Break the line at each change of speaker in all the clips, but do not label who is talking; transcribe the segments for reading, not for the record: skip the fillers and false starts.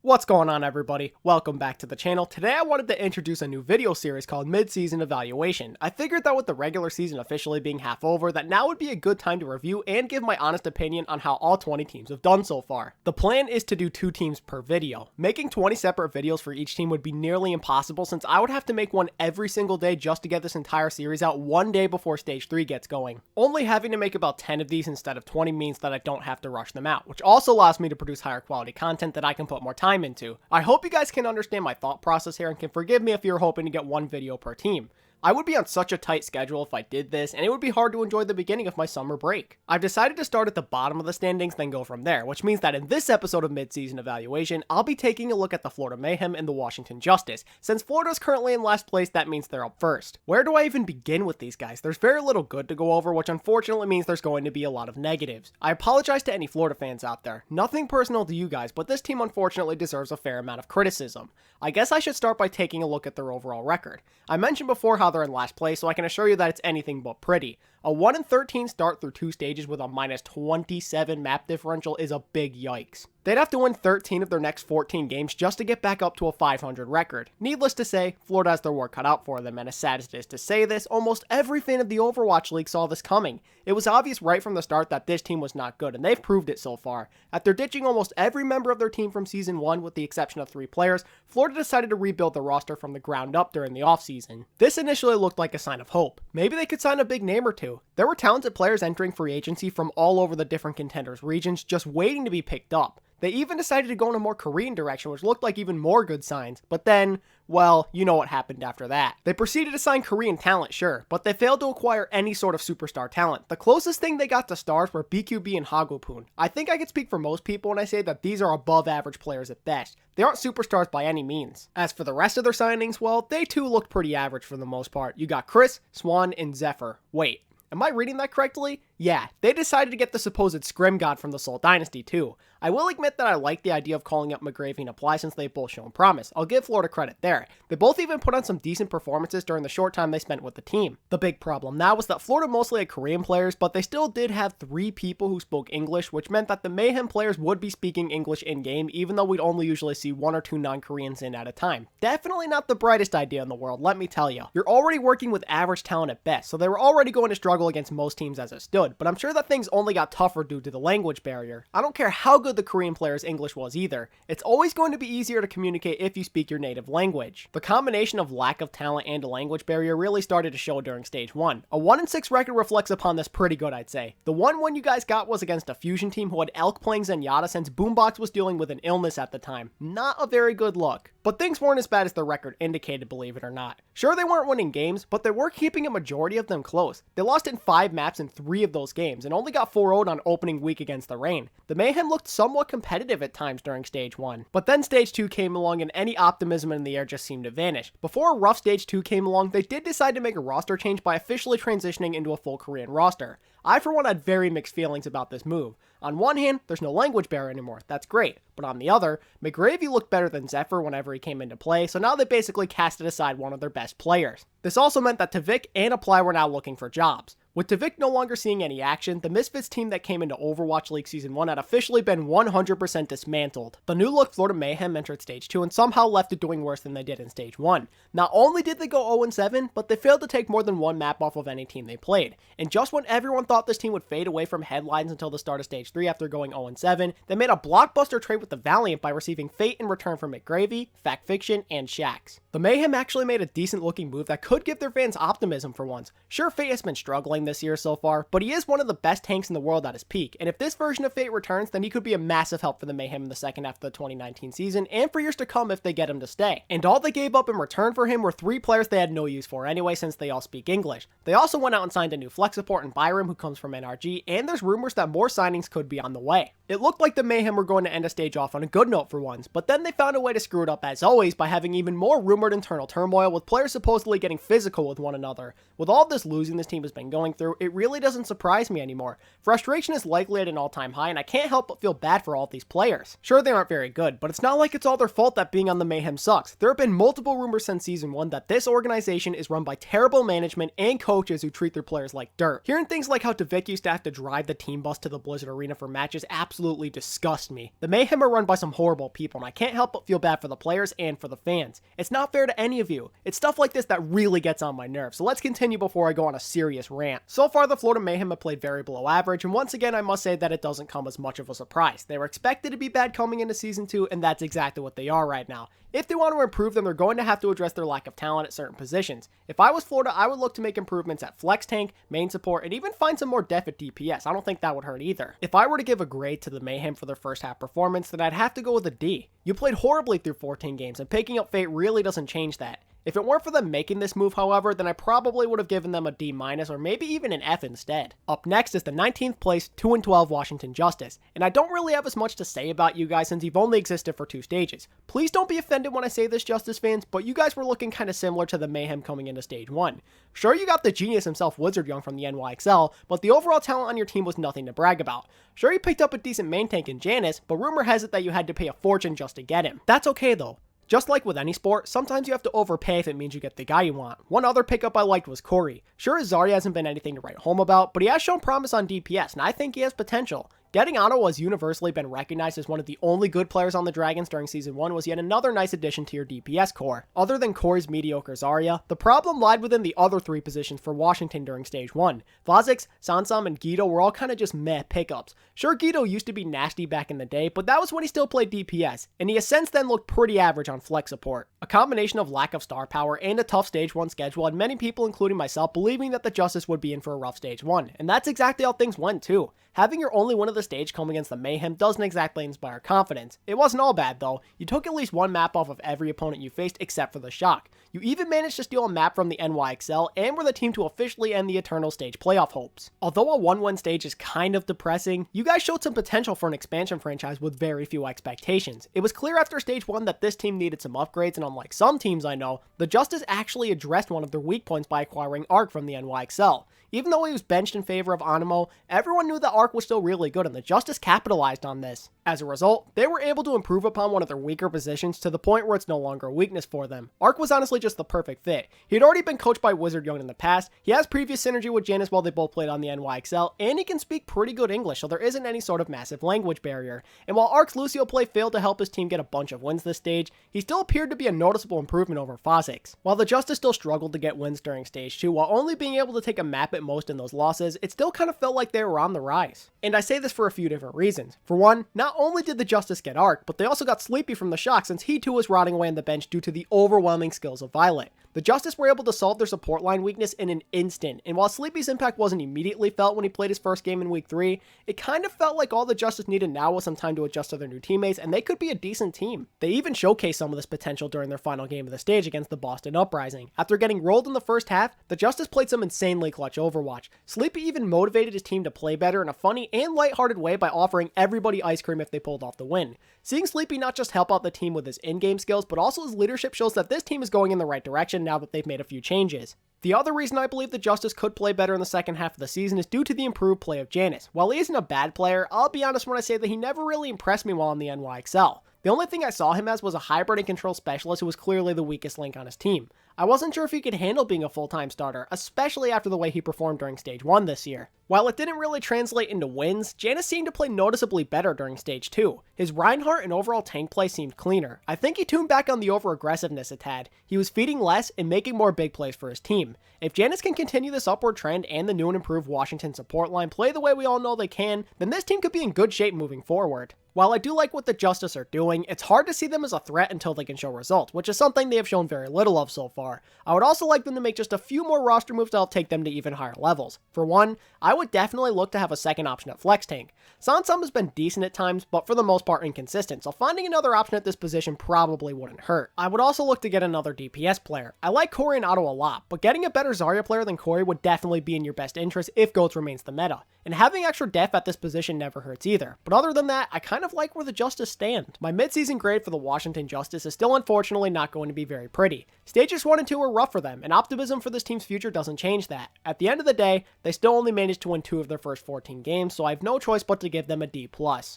What's going on, everybody? Welcome back to the channel. Today I wanted to introduce a new video series called Mid-Season Evaluation. I figured that with the regular season officially being half over, that now would be a good time to review and give my honest opinion on how all 20 teams have done so far. The plan is to do 2 teams per video. Making 20 separate videos for each team would be nearly impossible since I would have to make one every single day just to get this entire series out one day before Stage 3 gets going. Only having to make about 10 of these instead of 20 means that I don't have to rush them out, which also allows me to produce higher quality content that I can put more time into. I hope you guys can understand my thought process here and can forgive me if you're hoping to get one video per team. I would be on such a tight schedule if I did this, and it would be hard to enjoy the beginning of my summer break. I've decided to start at the bottom of the standings, then go from there, which means that in this episode of Mid-Season Evaluation, I'll be taking a look at the Florida Mayhem and the Washington Justice. Since Florida's currently in last place, that means they're up first. Where do I even begin with these guys? There's very little good to go over, which unfortunately means there's going to be a lot of negatives. I apologize to any Florida fans out there. Nothing personal to you guys, but this team unfortunately deserves a fair amount of criticism. I guess I should start by taking a look at their overall record. I mentioned before how they're in last place, so I can assure you that it's anything but pretty. A 1-13 start through 2 stages with a minus 27 map differential is a big yikes. They'd have to win 13 of their next 14 games just to get back up to a 500 record. Needless to say, Florida has their work cut out for them, and as sad as it is to say this, almost every fan of the Overwatch League saw this coming. It was obvious right from the start that this team was not good, and they've proved it so far. After ditching almost every member of their team from Season 1 with the exception of 3 players, Florida decided to rebuild the roster from the ground up during the offseason. This initially looked like a sign of hope. Maybe they could sign a big name or two. There were talented players entering free agency from all over the different contenders' regions just waiting to be picked up. They even decided to go in a more Korean direction, which looked like even more good signs. But then, well, you know what happened after that. They proceeded to sign Korean talent, sure, but they failed to acquire any sort of superstar talent. The closest thing they got to stars were BQB and Hagopoon. I think I can speak for most people when I say that these are above average players at best. They aren't superstars by any means. As for the rest of their signings, well, they too looked pretty average for the most part. You got Chris, Swan, and Zephyr. Wait, am I reading that correctly? Yeah, they decided to get the supposed Scrim God from the Seoul Dynasty too. I will admit that I like the idea of calling up McGravy and Apply since they've both shown promise. I'll give Florida credit there. They both even put on some decent performances during the short time they spent with the team. The big problem now was that Florida mostly had Korean players, but they still did have 3 people who spoke English, which meant that the Mayhem players would be speaking English in-game, even though we'd only usually see 1 or 2 non-Koreans in at a time. Definitely not the brightest idea in the world, let me tell you. You're already working with average talent at best, so they were already going to struggle against most teams as it stood, but I'm sure that things only got tougher due to the language barrier. I don't care how good the Korean players' English was either. It's always going to be easier to communicate if you speak your native language. The combination of lack of talent and a language barrier really started to show during Stage 1. A 1-6 record reflects upon this pretty good, I'd say. The one win you guys got was against a Fusion team who had Elk playing Zenyatta since Boombox was dealing with an illness at the time. Not a very good look. But things weren't as bad as the record indicated, believe it or not. Sure, they weren't winning games, but they were keeping a majority of them close. They lost in 5 maps in 3 of those games, and only got 4-0'd on opening week against the Reign. The Mayhem looked somewhat competitive at times during Stage 1. But then Stage 2 came along and any optimism in the air just seemed to vanish. Before a rough Stage 2 came along, they did decide to make a roster change by officially transitioning into a full Korean roster. I for one had very mixed feelings about this move. On one hand, there's no language barrier anymore, that's great. But on the other, McGravy looked better than Zephyr whenever he came into play, so now they basically casted aside one of their best players. This also meant that Tavik and Apply were now looking for jobs. With Tavik no longer seeing any action, the Misfits team that came into Overwatch League Season 1 had officially been 100% dismantled. The new look Florida Mayhem entered Stage 2 and somehow left it doing worse than they did in Stage 1. Not only did they go 0-7, but they failed to take more than 1 map off of any team they played. And just when everyone thought this team would fade away from headlines until the start of Stage 3 after going 0-7, they made a blockbuster trade with the Valiant by receiving Fate in return for McGravy, Fact Fiction, and Shax. The Mayhem actually made a decent looking move that could give their fans optimism for once. Sure, Fate has been struggling this year so far, but he is one of the best tanks in the world at his peak, and if this version of Fate returns, then he could be a massive help for the Mayhem in the second half of the 2019 season, and for years to come if they get him to stay. And all they gave up in return for him were 3 players they had no use for anyway since they all speak English. They also went out and signed a new flex support in Byram who comes from NRG, and there's rumors that more signings could be on the way. It looked like the Mayhem were going to end a stage off on a good note for once, but then they found a way to screw it up as always by having even more rumored internal turmoil with players supposedly getting physical with one another. With all this losing this team has been going through, it really doesn't surprise me anymore. Frustration is likely at an all-time high, and I can't help but feel bad for all of these players. Sure, they aren't very good, but it's not like it's all their fault that being on the Mayhem sucks. There have been multiple rumors since Season 1 that this organization is run by terrible management and coaches who treat their players like dirt. Hearing things like how Devik used to have to drive the team bus to the Blizzard Arena for matches absolutely disgust me. The Mayhem are run by some horrible people, and I can't help but feel bad for the players and for the fans. It's not fair to any of you. It's stuff like this that really gets on my nerves, so let's continue before I go on a serious rant. So far, the Florida Mayhem have played very below average, and once again, I must say that it doesn't come as much of a surprise. They were expected to be bad coming into Season 2, and that's exactly what they are right now. If they want to improve, then they're going to have to address their lack of talent at certain positions. If I was Florida, I would look to make improvements at flex tank, main support, and even find some more depth at DPS. I don't think that would hurt either. If I were to give a grade to the Mayhem for their first half performance, then I'd have to go with a D. You played horribly through 14 games, and picking up Fate really doesn't change that. If it weren't for them making this move, however, then I probably would have given them a D- or maybe even an F instead. Up next is the 19th place 2-12 Washington Justice, and I don't really have as much to say about you guys since you've only existed for 2 stages. Please don't be offended when I say this, Justice fans, but you guys were looking kinda similar to the Mayhem coming into Stage 1. Sure, you got the genius himself, Wizard Young, from the NYXL, but the overall talent on your team was nothing to brag about. Sure, you picked up a decent main tank in Janice, but rumor has it that you had to pay a fortune just to get him. That's okay though. Just like with any sport, sometimes you have to overpay if it means you get the guy you want. One other pickup I liked was Corey. Sure, Zarya hasn't been anything to write home about, but he has shown promise on DPS, and I think he has potential. Getting Otto has universally been recognized as one of the only good players on the Dragons during Season 1 was yet another nice addition to your DPS core. Other than Corey's mediocre Zarya, the problem lied within the other 3 positions for Washington during Stage 1. Vazix, Sansam, and Guido were all kinda just meh pickups. Sure, Guido used to be nasty back in the day, but that was when he still played DPS, and he has since then looked pretty average on flex support. A combination of lack of star power and a tough Stage 1 schedule had many people, including myself, believing that the Justice would be in for a rough Stage 1, and that's exactly how things went too. Having your only win of the stage come against the Mayhem doesn't exactly inspire confidence. It wasn't all bad though. You took at least one map off of every opponent you faced except for the Shock. You even managed to steal a map from the NYXL and were the team to officially end the Eternal Stage playoff hopes. Although a 1-1 stage is kind of depressing, you guys showed some potential for an expansion franchise with very few expectations. It was clear after Stage 1 that this team needed some upgrades, and unlike some teams I know, the Justice actually addressed one of their weak points by acquiring Arc from the NYXL. Even though he was benched in favor of Animo, everyone knew that Arc was still really good, and the Justice capitalized on this. As a result, they were able to improve upon one of their weaker positions to the point where it's no longer a weakness for them. Arc was honestly just the perfect fit. He had already been coached by Wizard Young in the past, he has previous synergy with Janice while they both played on the NYXL, and he can speak pretty good English, so there isn't any sort of massive language barrier. And while Arc's Lucio play failed to help his team get a bunch of wins this stage, he still appeared to be a noticeable improvement over Fazix. While the Justice still struggled to get wins during Stage 2, while only being able to take a map at most in those losses, it still kind of felt like they were on the rise. And I say this for a few different reasons. For one, not only did the Justice get Arc, but they also got Sleepy from the Shock since he too was rotting away on the bench due to the overwhelming skills of Violet. The Justice were able to solve their support line weakness in an instant, and while Sleepy's impact wasn't immediately felt when he played his first game in Week 3, it kind of felt like all the Justice needed now was some time to adjust to their new teammates, and they could be a decent team. They even showcased some of this potential during their final game of the stage against the Boston Uprising. After getting rolled in the first half, the Justice played some insanely clutch Overwatch. Sleepy even motivated his team to play better in a funny and lighthearted way by offering everybody ice cream if they pulled off the win. Seeing Sleepy not just help out the team with his in-game skills, but also his leadership shows that this team is going in the right direction now that they've made a few changes. The other reason I believe the Justice could play better in the second half of the season is due to the improved play of Janice. While he isn't a bad player, I'll be honest when I say that he never really impressed me while in the NYXL. The only thing I saw him as was a hybrid and control specialist who was clearly the weakest link on his team. I wasn't sure if he could handle being a full-time starter, especially after the way he performed during Stage 1 this year. While it didn't really translate into wins, Janice seemed to play noticeably better during Stage 2. His Reinhardt and overall tank play seemed cleaner. I think he tuned back on the over-aggressiveness a tad. He was feeding less and making more big plays for his team. If Janice can continue this upward trend and the new and improved Washington support line play the way we all know they can, then this team could be in good shape moving forward. While I do like what the Justice are doing, it's hard to see them as a threat until they can show results, which is something they have shown very little of so far. I would also like them to make just a few more roster moves to help take them to even higher levels. For one, I would definitely look to have a second option at flex tank. Sansam has been decent at times, but for the most part inconsistent, so finding another option at this position probably wouldn't hurt. I would also look to get another DPS player. I like Corey and Otto a lot, but getting a better Zarya player than Corey would definitely be in your best interest if GOATS remains the meta. And having extra depth at this position never hurts either. But other than that, I kind of like where the Justice stand. My mid-season grade for the Washington Justice is still unfortunately not going to be very pretty. Stages 1 1-2 were rough for them, and optimism for this team's future doesn't change that. At the end of the day, they still only managed to win 2 of their first 14 games, so I have no choice but to give them a D+.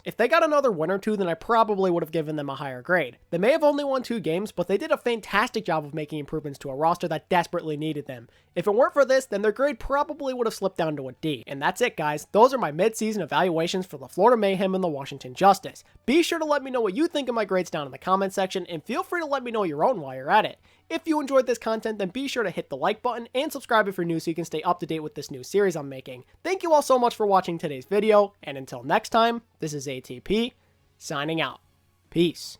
If they got another win or 2, then I probably would have given them a higher grade. They may have only won 2 games, but they did a fantastic job of making improvements to a roster that desperately needed them. If it weren't for this, then their grade probably would have slipped down to a D. And that's it, guys. Those are my mid-season evaluations for the Florida Mayhem and the Washington Justice. Be sure to let me know what you think of my grades down in the comment section, and feel free to let me know your own while you're at it. If you enjoyed this content, then be sure to hit the like button and subscribe if you're new so you can stay up to date with this new series I'm making. Thank you all so much for watching today's video, and until next time, this is ATP, signing out. Peace.